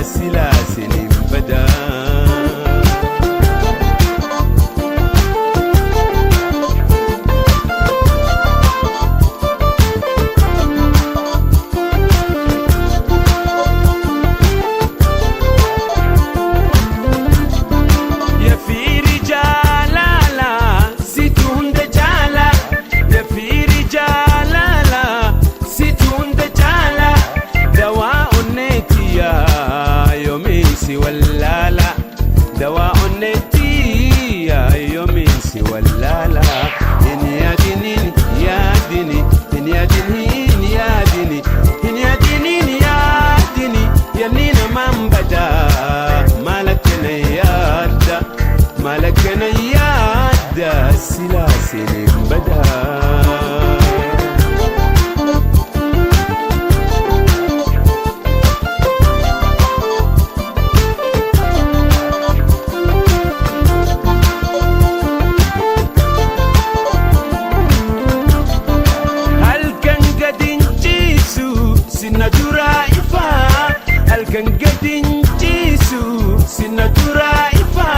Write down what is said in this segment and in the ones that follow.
سلاسل بدا يا في رجال لا ستون دجالة يا في رجال لا ستون دجالة دواء النتيا ولا لا دواء النتي يا يومي ولا لا إن يا دينين يا ديني إن يا دينين يا ديني إن يا دينين يا ديني يا نينا من بدا مالكنا يادا مالكنا يادا سلاسل بدا kan gadin jisu sinatura ifa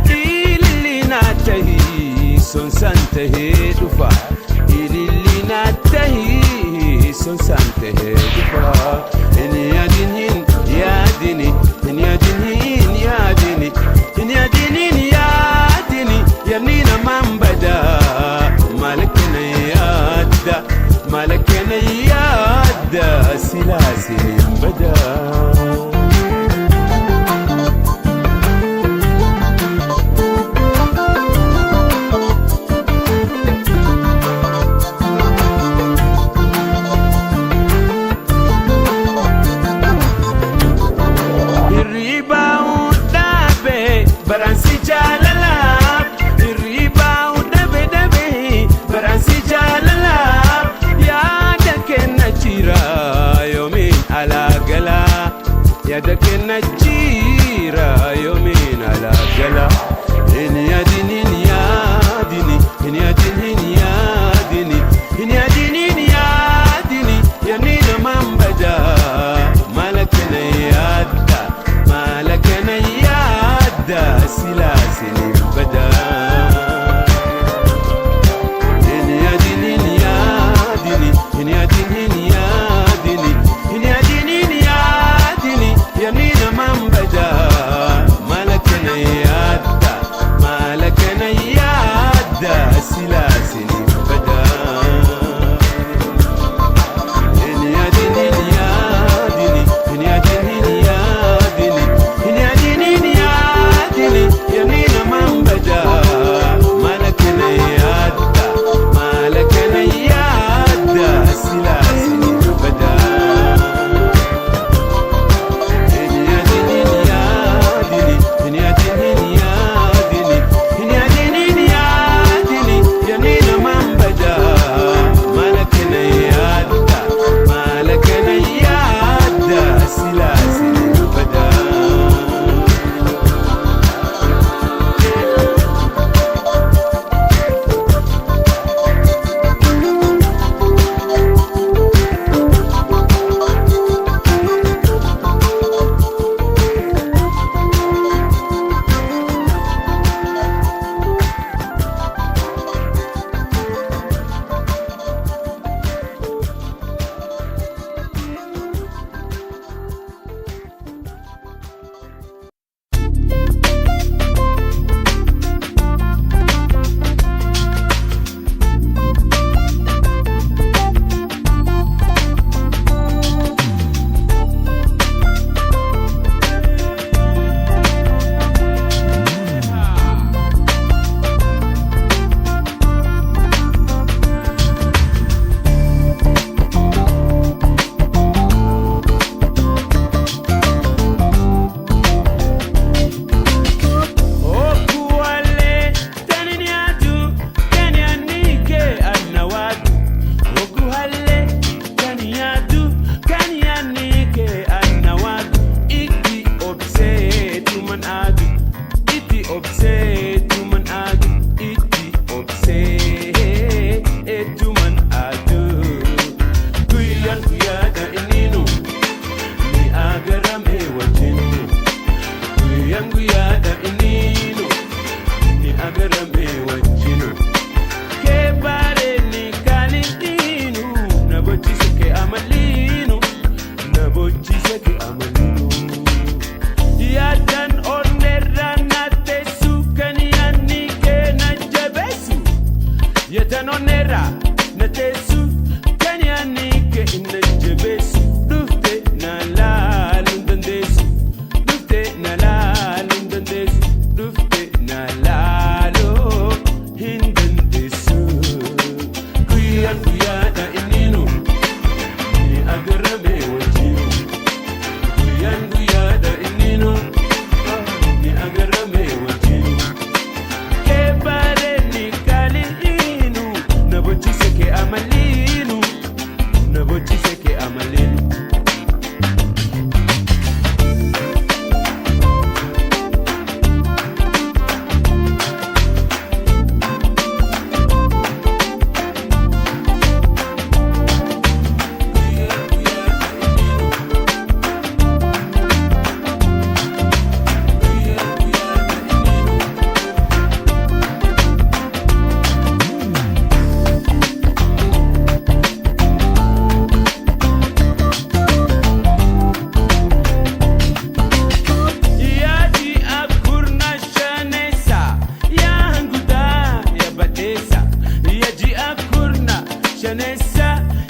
ililina tahi son santa he dufa ililina tahi son santa he dufa in yadinin yadini in yadinin yadini in yadinin yadini yanina mambada malakina yadda malakina yadda silasil bada Baransi jalala, iriba udabe dabe. Baransi jalala, ya dake na chira yomi ala gala.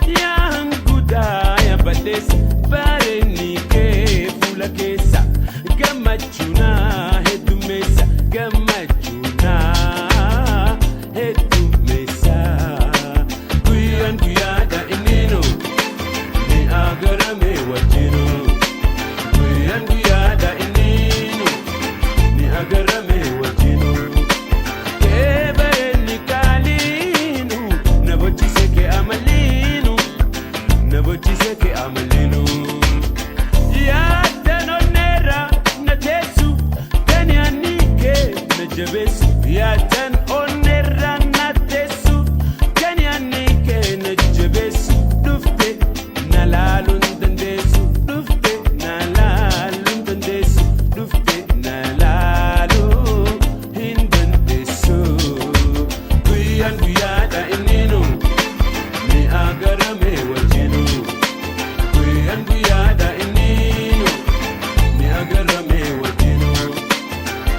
يا هنقودا يا بديس بارني كيف ولا كيسا قمتشونا هدو ميسا قمتشونا هدو ميسا كويان كويادا إنينو ni agarame wajino كويان كويادا إنينو ni agarame wajino كبرني كالينو نبوتي سكي أملينو نبوتي سكي أملينو يا تنو نيرا نتسو كنياني كي نجبسو يا تنو نيرا نتسو كنياني كي نجبسو دفتي نالالون دندسو دفتي نالالون دندسو دفتي نالالو هندندسو كويان كويادا إنينو ni agarame wajino كويان كويادا إنينو ni agarame wajino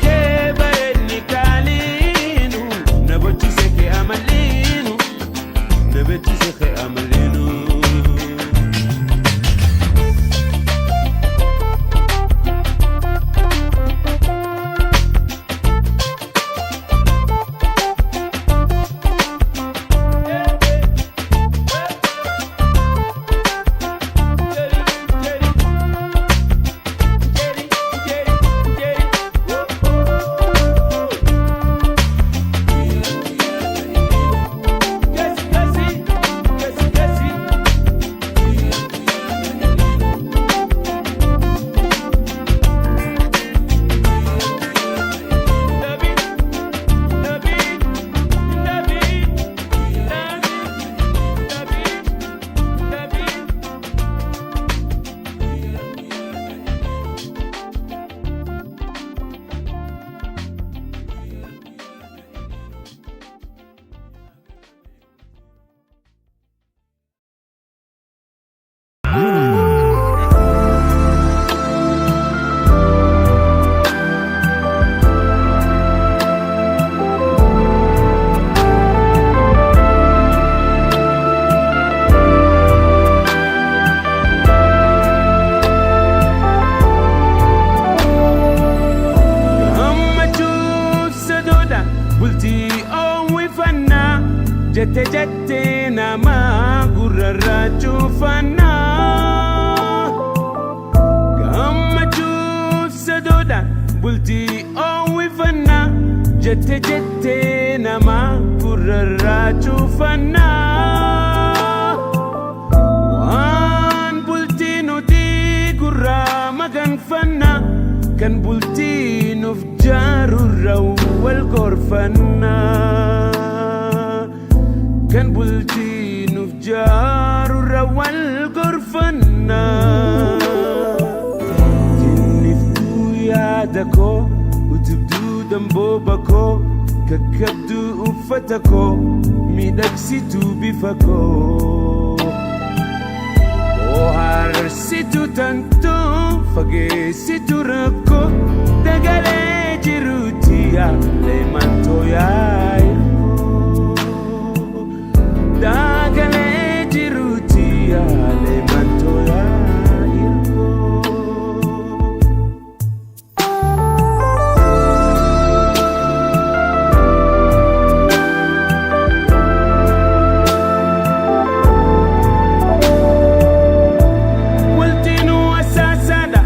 كبرني كالينو نبوتي سكي أملينو نبوتي سكي أملينو jette jette nama gurrarra cufana gammachuu sadoodha bultii oowwifanna jette jette nama gurrarra cufana waan bultii nuti gurraa maganfanna kan bultii nuuf jaarurra wal gorfanna كان بلتي نفجار الروال غرفنا تنفتو يادكو وتبدو دنبوبكو ككبدو أفتكو ميدكسيتو بفكو وهارسيتو تنتو فقيسيتو ركو دقالي جروتيا ليمانتو يايرو dagale jirutia le mantoya irko waltinu asasada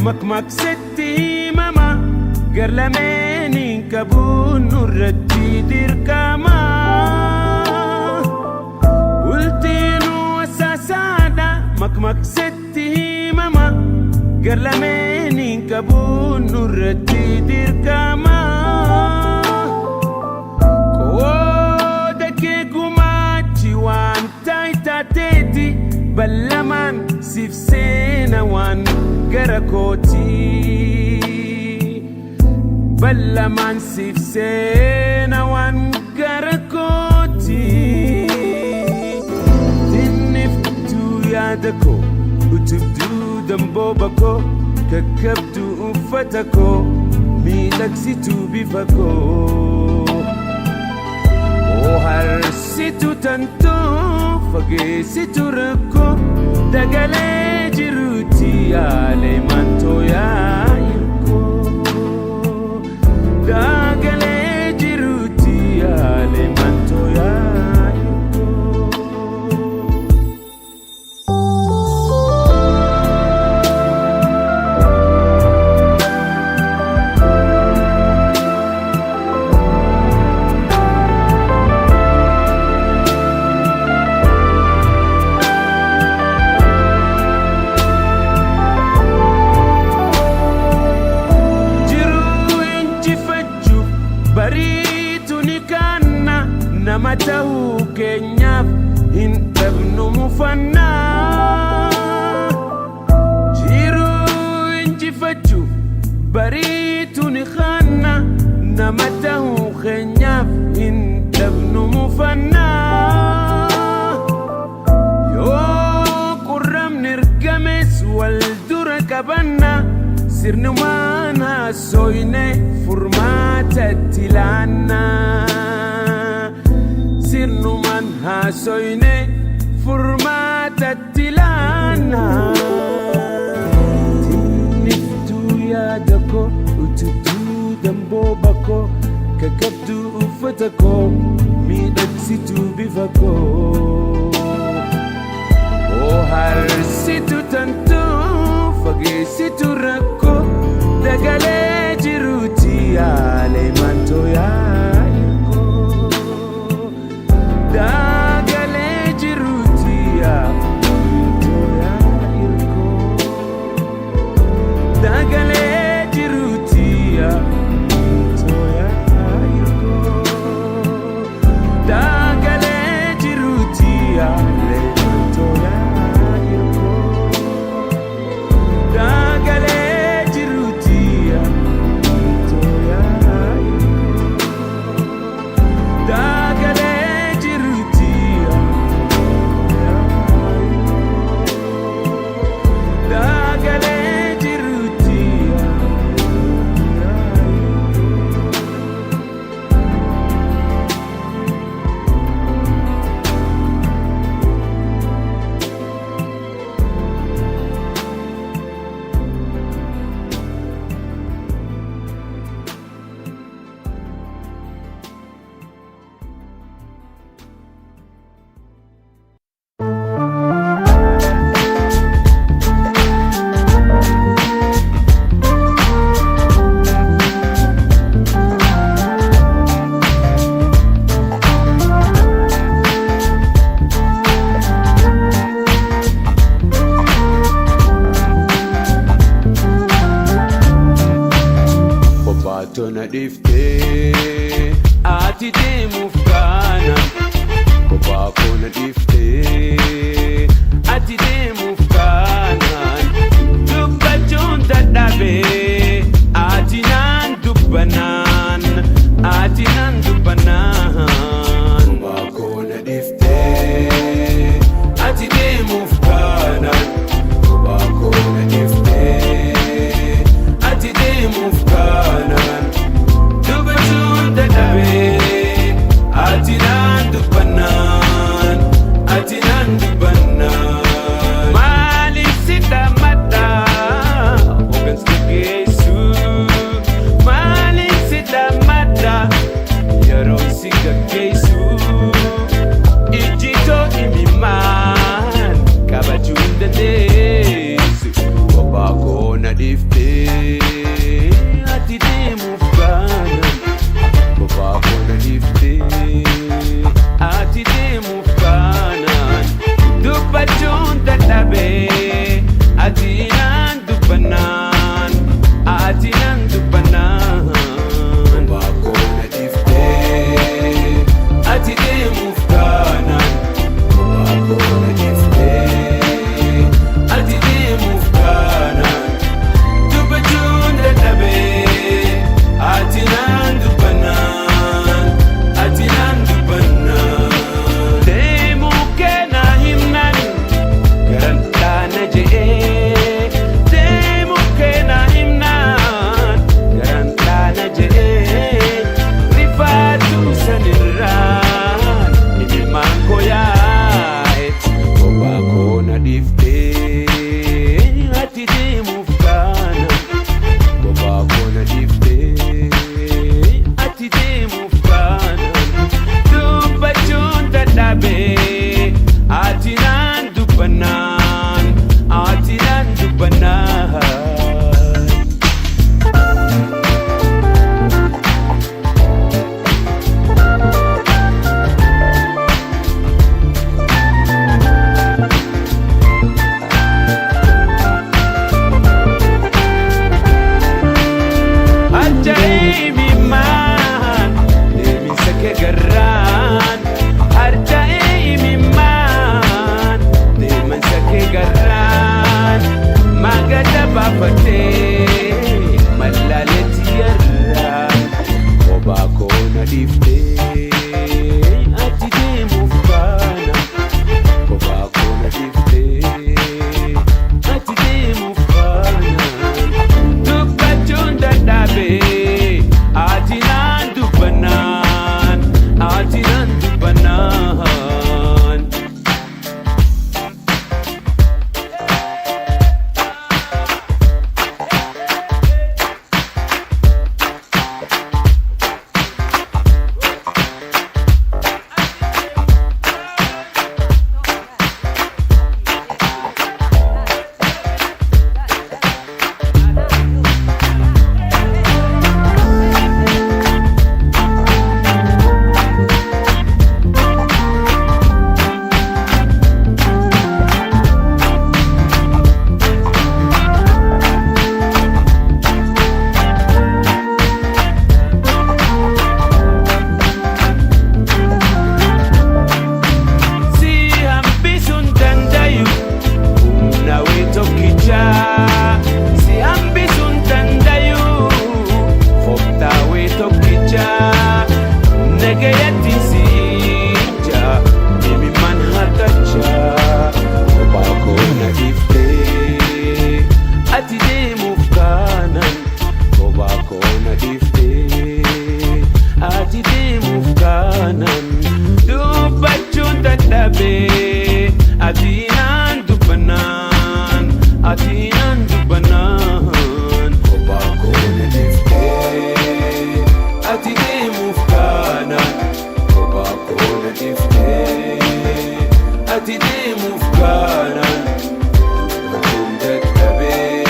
makmak setti mama garlameni kabun nurati dirkama makmak setti mama garlameni kabun nurati dirkama koda ke gumachi wan taitateti ballaman sifsena wan garakoti ballaman sifsena wan garakoti يادكو وتبدو دنبوبكو ككبدو أفتكو ميدكسيتو بفكو وهرسيتو تنتو fageessitu rakkoo dagalee jiruuti yaalee mantoo yaa'irkoo dagalee jiruuti yaalee mantoo nama ta'uu keenyaaf hin dhabnu mufannaa jiruu injifachuuf bariitu ni khanna nama ta'uu keenyaaf hin dhabnu mufannaa yoo qurramni ergames wal dura qabanna sirnumaan haasoyne furmaatatti laannaa sirnumaan haasoyne furmaatatti laannaa tinniftuu yaada koo utubduu dambooba koo kakabduu uffata koo miidhagsituu bifa koo harsitu tantuu fageessitu rakkoo dagalee jiruuti yaalee mantoo yaa'irkoo dagalee jiruuti mantoo yaa'irkoo dagalee jiruuti mantoo yaa'irkoo dagalee jiruuti yaalee mantoo yaa'irkoo dagalee jiruuti mantoo yaa'irkoo dagalee jiruuti dagalee jiruuti Tona dhiftee ati deemuuf kaana kophaa koona dhiftee ati deemuuf kaanaan dubbachuun dadhabee ati naan dubbanaan ati naan dubbanaan kophaa koona dhiftee ati deemuuf kaanaan kophaa koona dhiftee ati deemuuf kaanaan dubbachuun dadhabee Atinan dubanan Kobako na tifte Ati di mufkanan Kobako na tifte Ati di mufkanan Dubanan databe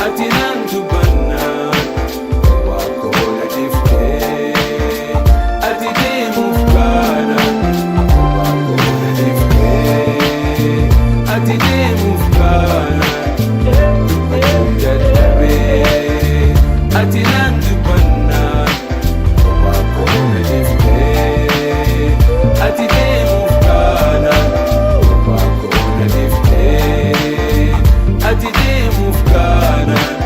Atinan dubanan Kobako na tifte Ati di mufkanan Kobako na tifte Ati di mufkanan Databe Atinan dubanan Kobako na tifte Ati di mufkanan Kobako na tifte Ati di mufkanan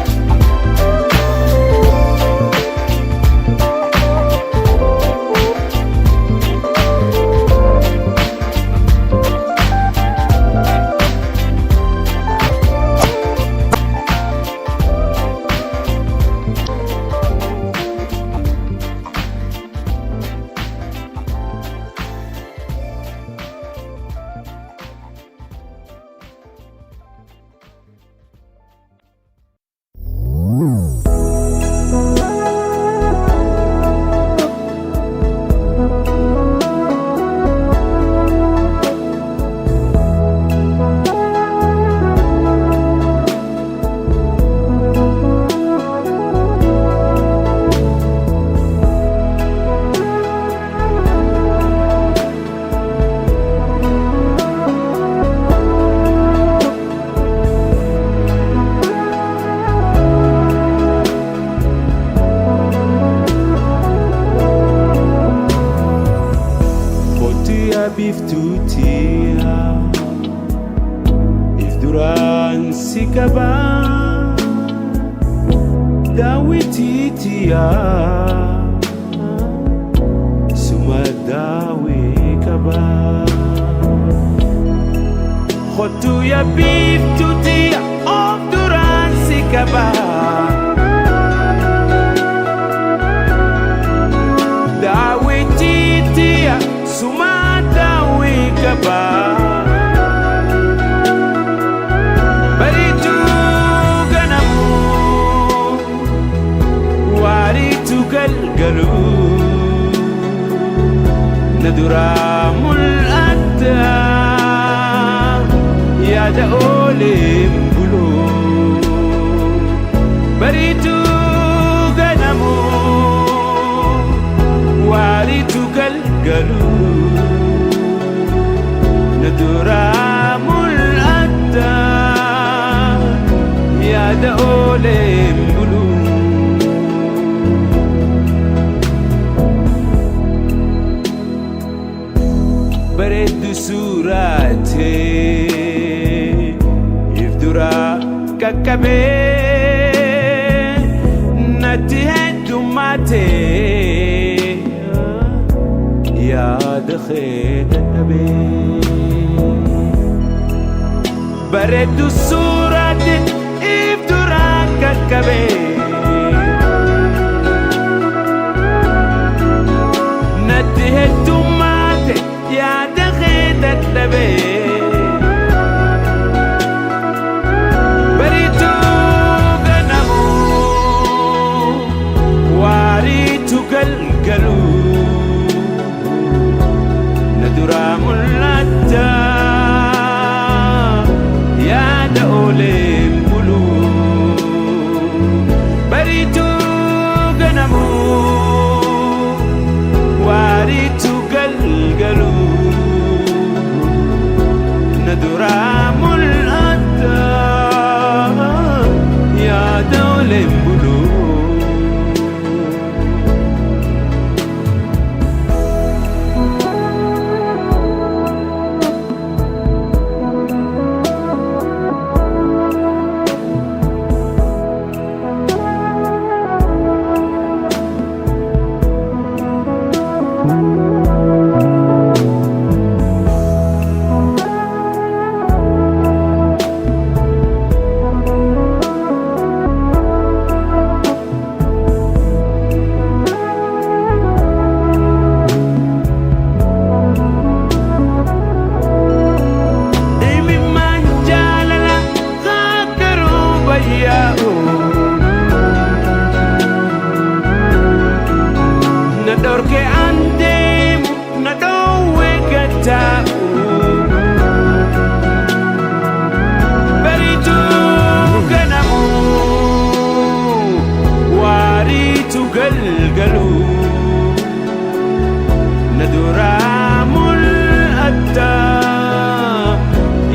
biftutia if duran sikaba dawititia sumadawi kaba khotu ya biftutia of duran sikaba dawititia sumadawi kaba baritu ganamu waritu galgalu naduramul adda ya daolim bulu baritu ganamu waritu galgalu naduramul adda ya daolim bulu برد سوراتي يفدرا ككبي نتهد ماتي يا دخيل النبي برد سوراتي يفدرا ككبي نتهد ماتي يا دخيل النبي بريتو غنمو واريتو قلقلو ندرام اللتا يا دوليم بلو بريتو غنمو واريتو قلقلو ندرام الأدى يا دولة بلو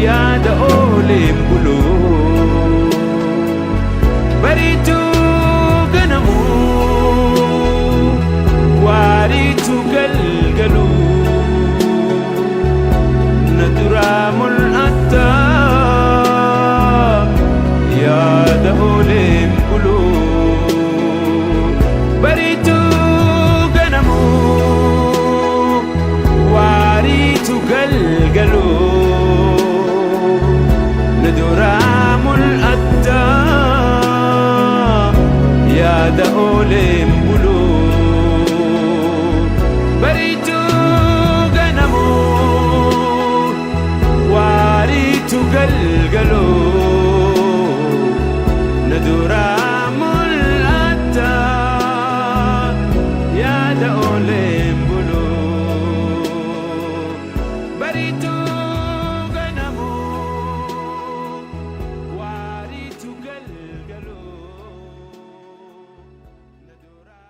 yaada ooleen buluu bariituu ganamuu waariituu galgaluu na duraa mul'atta yaada ooleen buluu bariituu ganamuu waariituu galgaluu na duraa mul'atta yaada ooleen buluu bariituu ganamuu waariituu galgaluu na duraa mul'atta yaada ooleen buluu bariituu ganamuu waariituu galgaluu na duraa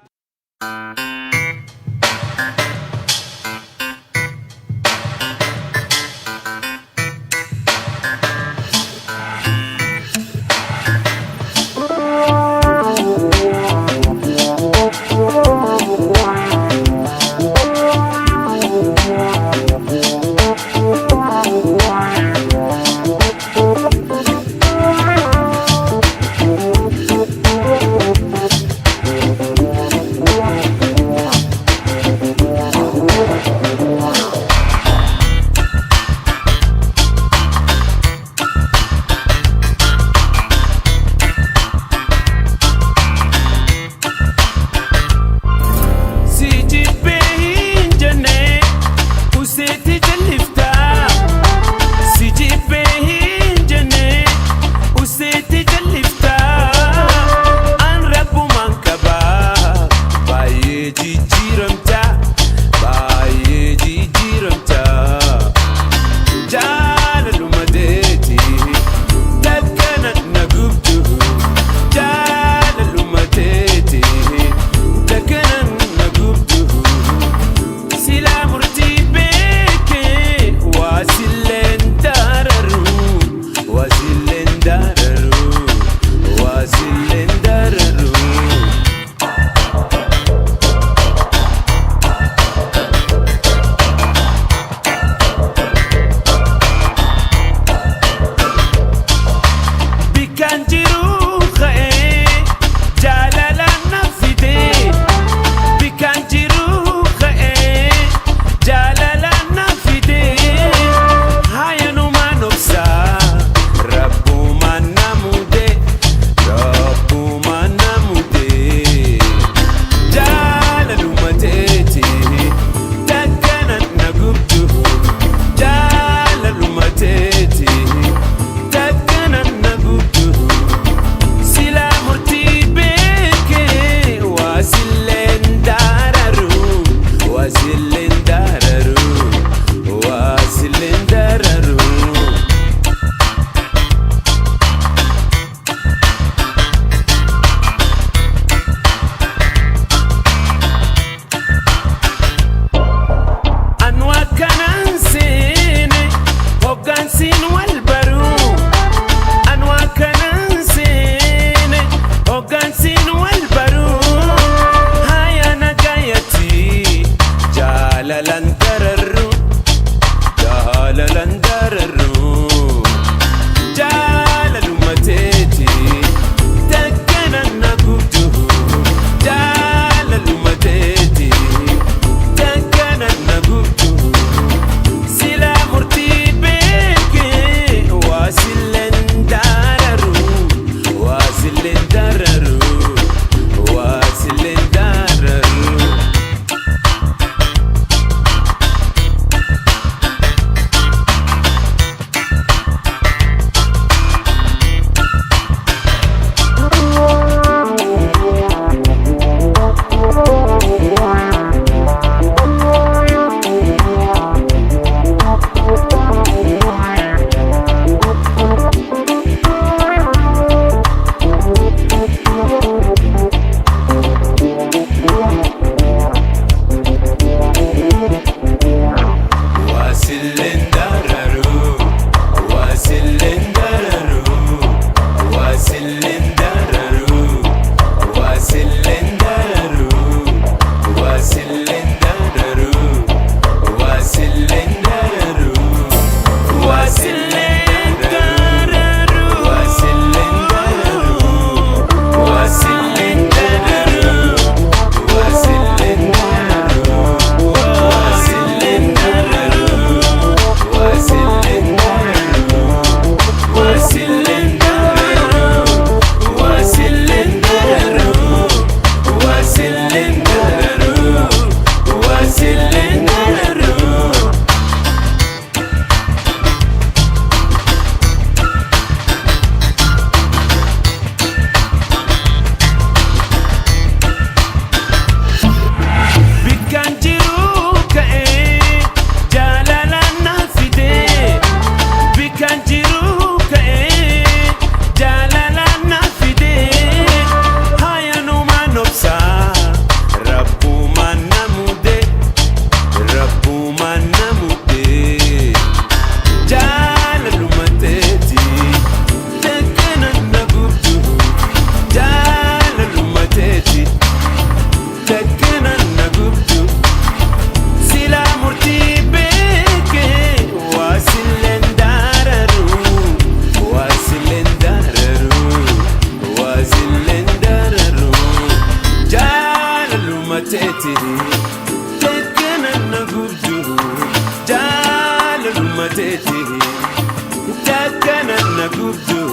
dubdu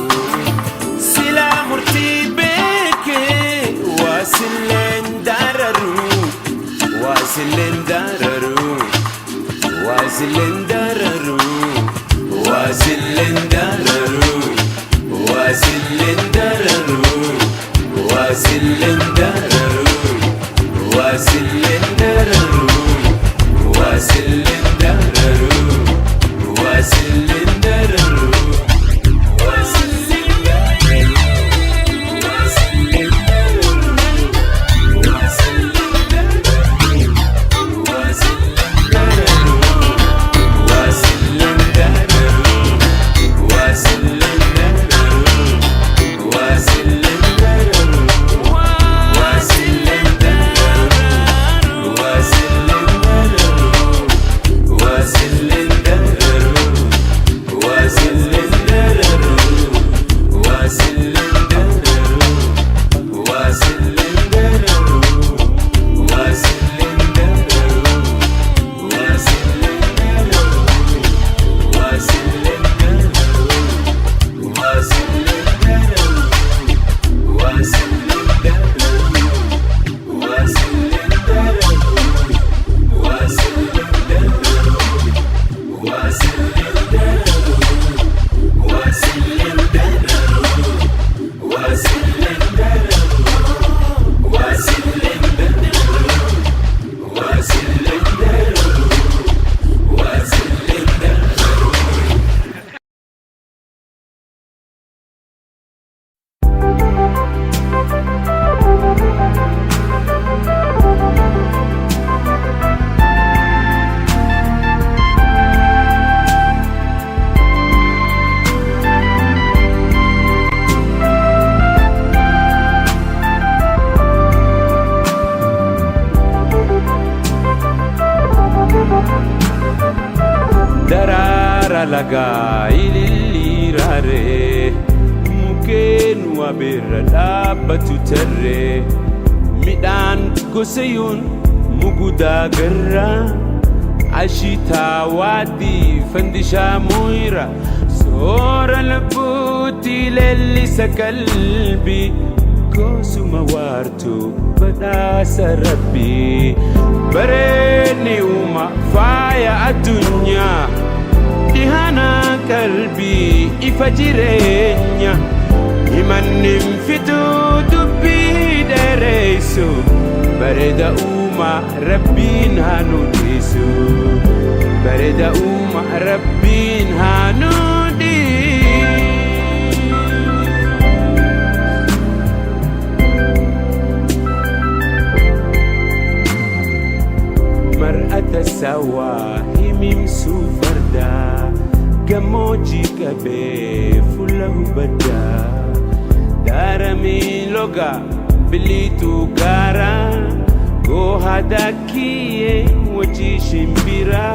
sila murti beke wasilen dararu wasilen dararu wasilen dararu wasilen dararu wasilen dararu wasilen dararu wasilen dararu wasilen dararu wasilen dararu Laga ililirare muken wabira dhabbatu tarre midhaan gosayun muguda garra ashita wadi fandisha muira sora labuti lellisa qalbi gosuma wartu badasa rabbi bareni uma faya adunya dihana kalbi ifajirenya imanim fitu dubbi deresu bareda uma rabbin hanudisu bareda uma rabbin hanudi mar'ata sawahimim sufarda gamoji kabe fulahu bada darami loga bilitu gara go hadakiye waji shimbira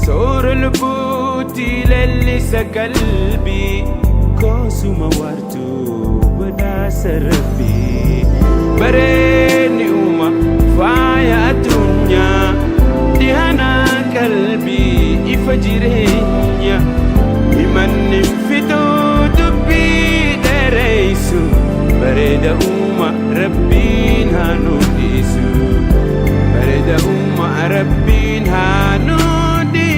sor albuti lellisa qalbi kosuma wartu bada sarbi bareni uma faya dunya dihana qalbi ifajirenya imanim fitu dubbi deresu bareda uma rabbin hanudisu bareda uma rabbin hanudi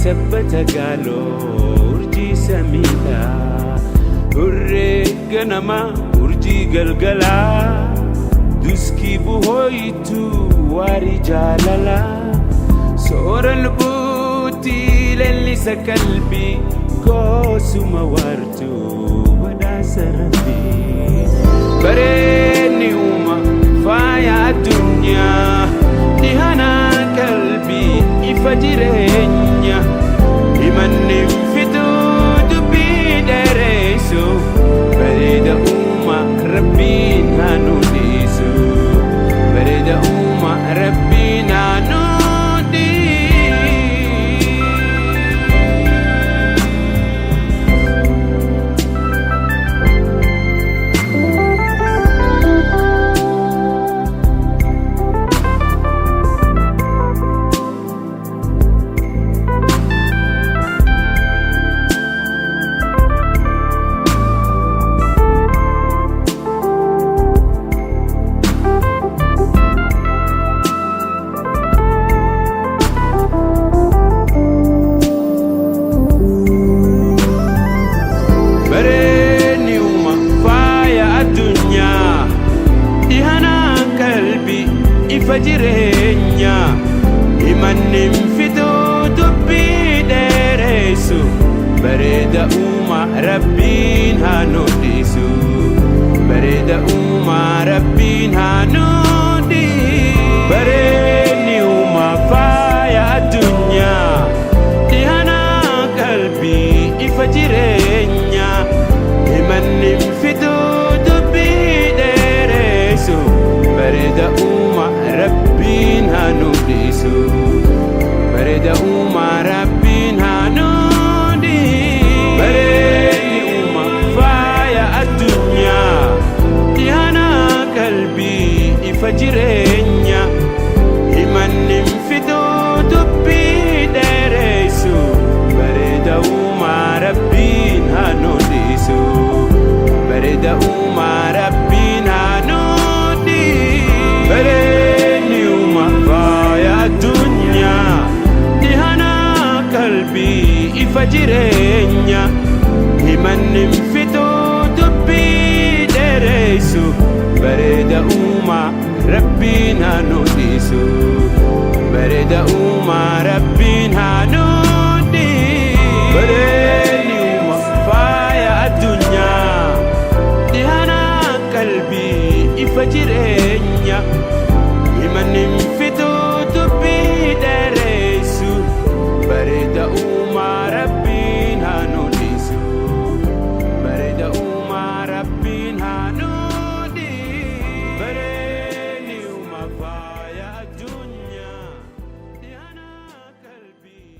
ثبت قالوا ورجي سميدا ورق نما ورجي قلقلا دوسكي بوهيتو ورجاللا سور البوتي للي سكلبي كوسو موارتو ودا سربي بريني وما فايا الدنيا دهنا قلبي ifajirenya imanim fitu dubi dereso ifa jireenya himanni fiduu dubbii dheeressu bareeda uumaa rabbiin haa nudhisu bareeda uumaa rabbiin haa nudhisu bareedni uumaa faaya addunyaa dhihana qalbii ifa jireenya himanni fiduu dubbii dheeressu bareeda uumaa rabbiin haa nudhisu bareeda uumaa rabbiin haa nudhisu bareedni uumaa faaya addunyaa dhihana qalbii ifa jireenya himanni fiduu dubbii dheeressu bareeda uumaa rabbiin haa nudhisu bareeda uumaa rabbiin haa nudhisu bareedni uumaa faaya addunyaa dhihana qalbii ifa jireenya himanni fiduu dubbii dheeressu bareeda uumaa rabbiin haa nudhisu bareeda uumaa rabbiin haa nudhisu bareedni uumaa faaya addunyaa dhihana qalbii ifa jireenya himanni fiduu dubbii dheeressu bareeda uumaa rabbiin haa nudhisu bareeda uumaa rabbiin haa nudhisu bareedni uumaa faaya addunyaa dhihana qalbii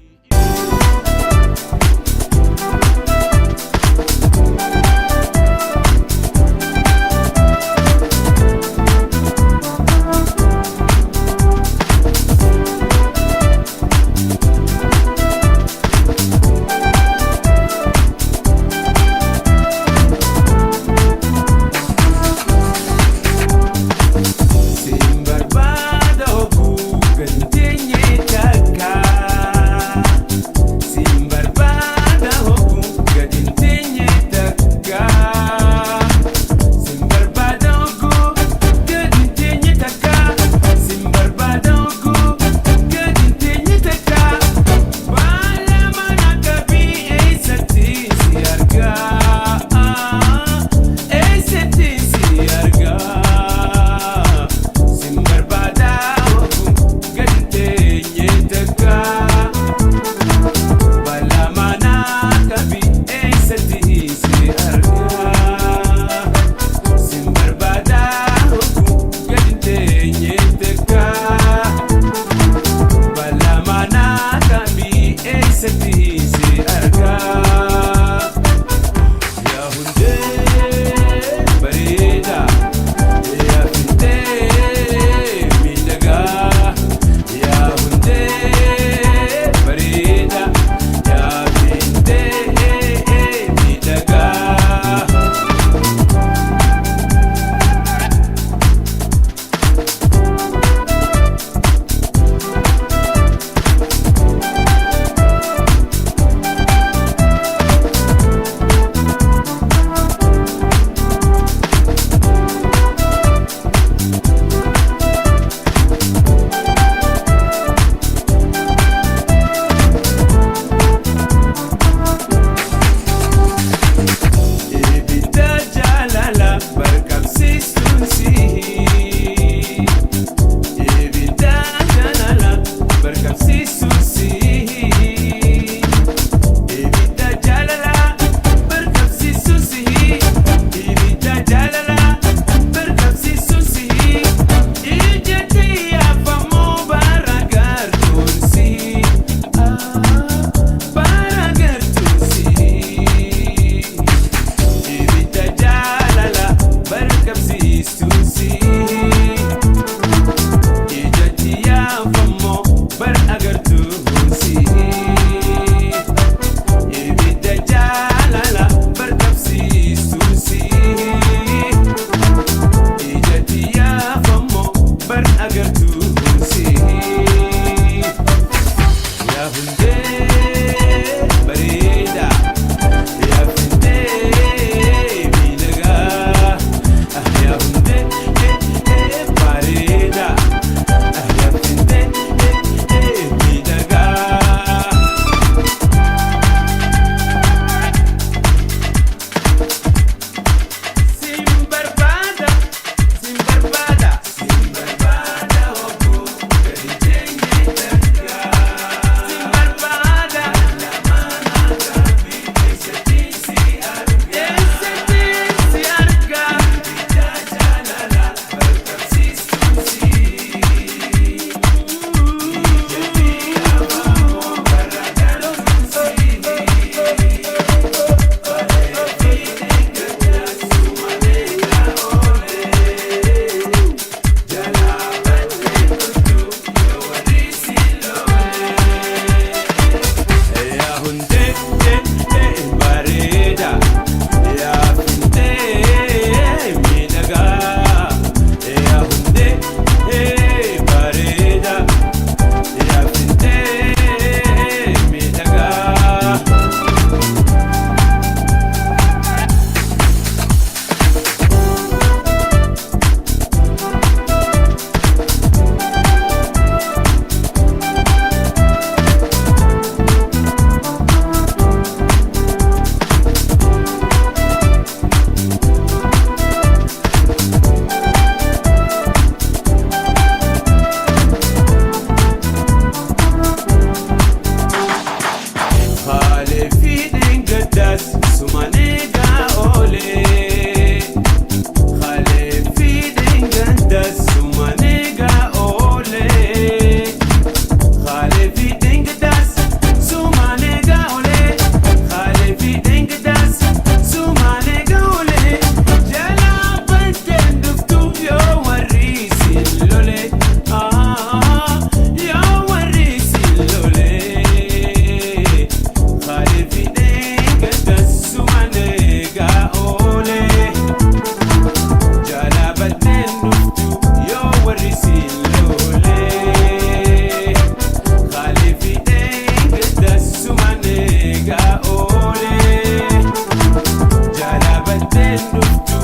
duftu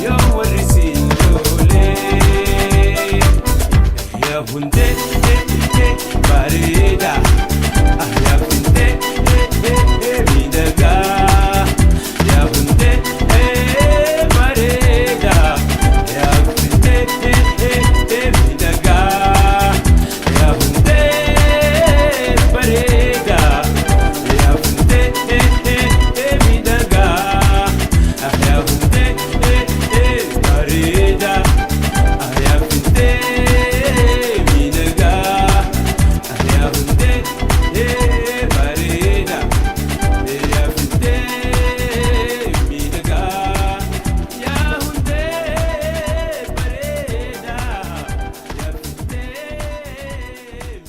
yoo warri siin loolee yaa hundee bareeda yaa hundee miidhagaa yaa hundee bareeda yaa hundee miidhagaa yaa hundee bareeda yaa hundee miidhagaa yaa hundee bareeda yaa hundee miidhagaa yaa hundee bareeda yaa hundee miidhagaa yaa hundee bareeda yaa hundee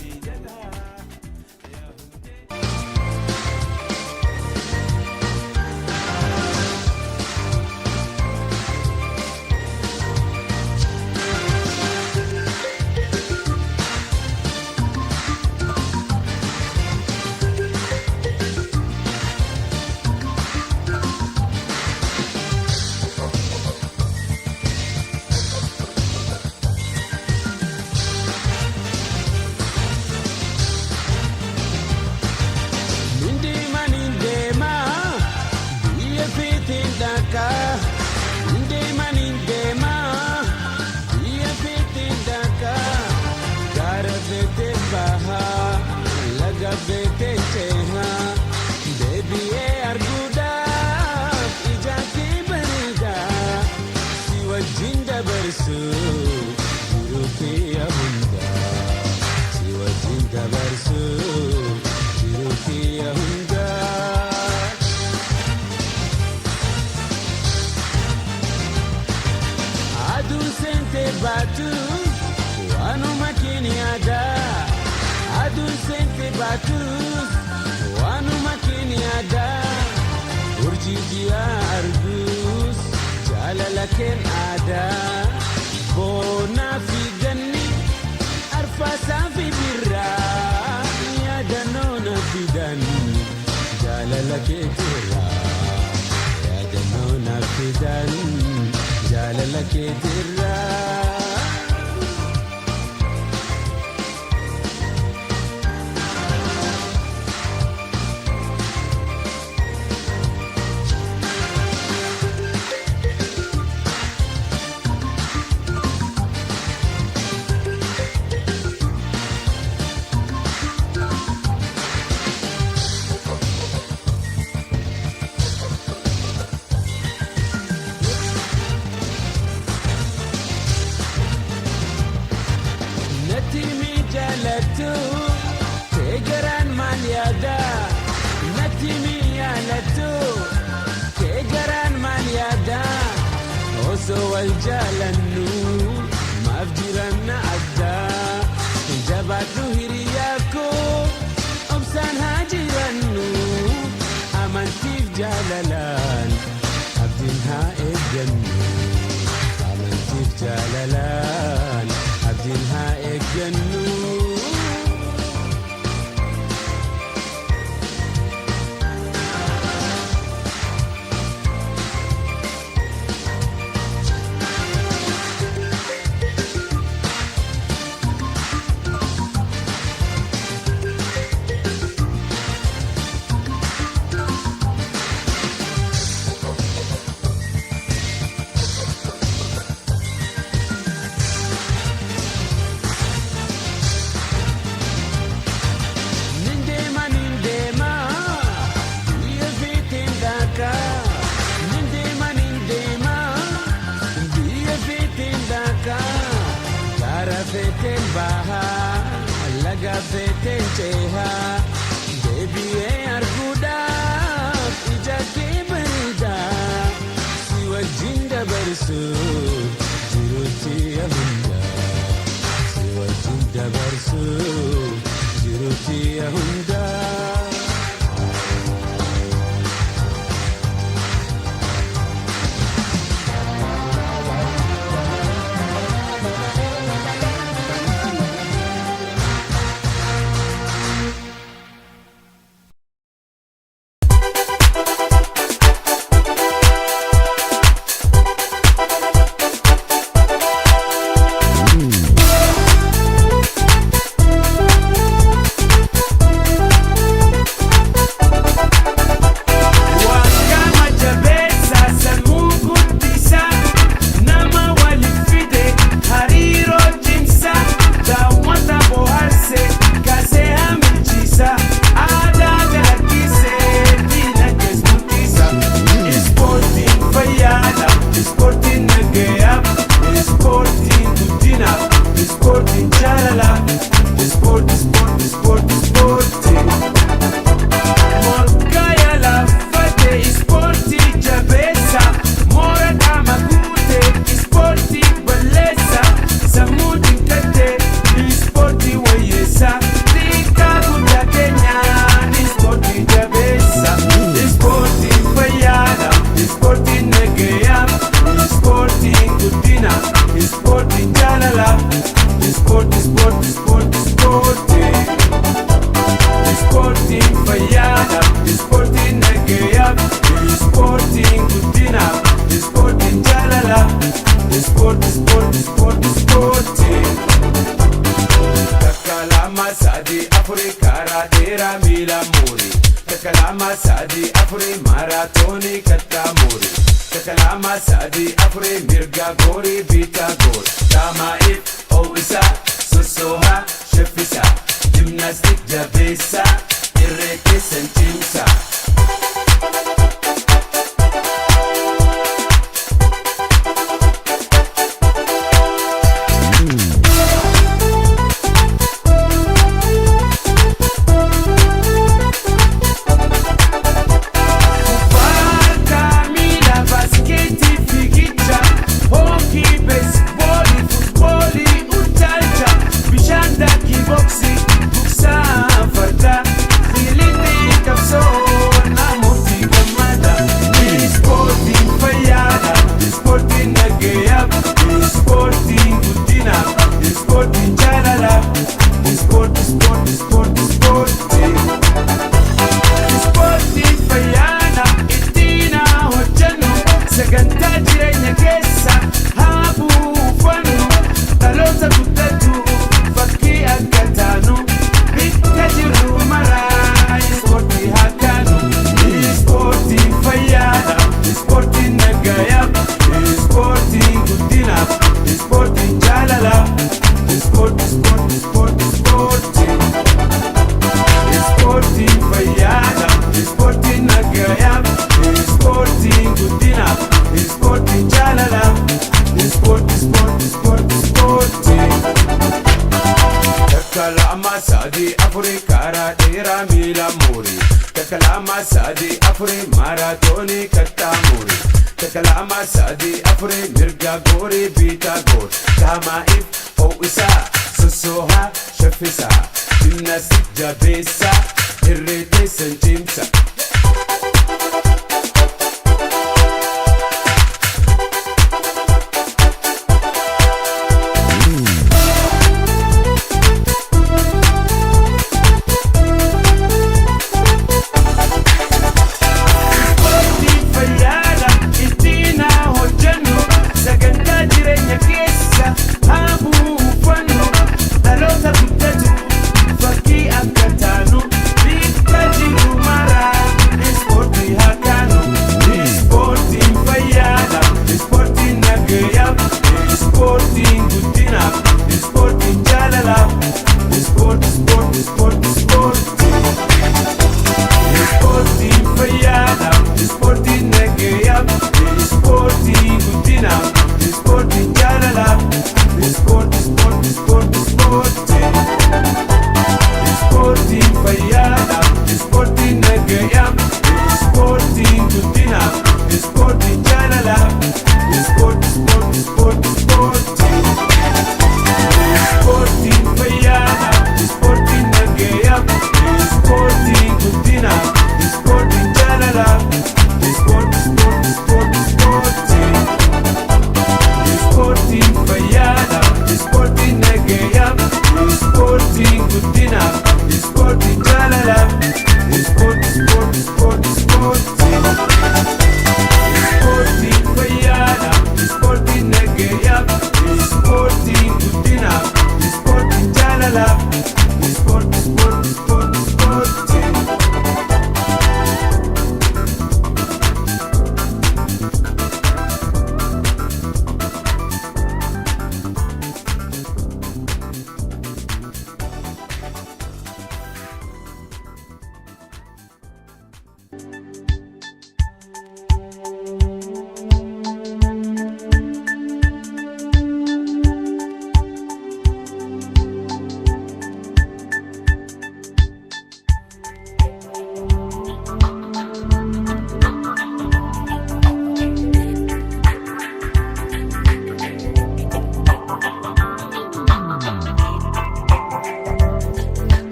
miidhagaa yaa hundee Nindima nindema biya fitin daka Nindima nindema biya fitin daka Gara fitin baha laga fitin cheha Debiye arguda ijaki berida Siwa jinda bersu Jiruki ahunda Siwa jinda bersu Jiruki ahunda Adu sente batu Wanu makini ada Adu sente batu Wanu makini ada Urji dia argus Jalalaken ada Bona fi ganni Arfasa fi birra Ya danona fi dani Jalalake tira Ya danona fi dani Jalalake tira Natimi jalatu Tegaran maliada Natimi jalatu Tegaran maliada Oso wal jalannu Mafjiran adda Jabatu hiriyako Obsan hajirannu Amantif jalalan Abdin ha egannu Amantif jalalan Abdin ha egannu Nindema nindema biya fitin daka Nindema nindema biya fitin daka Gara fitin baha laga fitin cheha Debiye arguda ijaki berida Siwa jinda bersu Jiruti ahunda Siwa jinda bersu Jiruti ahunda nagaya, ispoortiin guddina, ispoortiin jaalala, ispoortiin. Ispoortiin fayyaadha, ispoortiin nagaya, ispoortiin guddina, ispoortiin jaalala, ispoortiin. Takka lama sadii afurii karaa dheeraa miila muurii. Takka lama sadii afurii maaraatoonii kattaa muurii. Takka lama sadii afurii mirga goorii bitaa goor. Daamaa'iif ho'isaa sossoohaa shaffisaa. Gimnaastik jabeessaa irree keessan cimsaa. Kalama sadii afurii karaa dheeraa miila muurii. Kalama sadii afurii maaraatoonii kattaa muurii. Kalama sadii afurii mirga goorii bitaa goor. Daamaa'iif ho'isaa sossoohaa shaffisaa. Gimnaastik jabeessaa irree keessan cimsaa.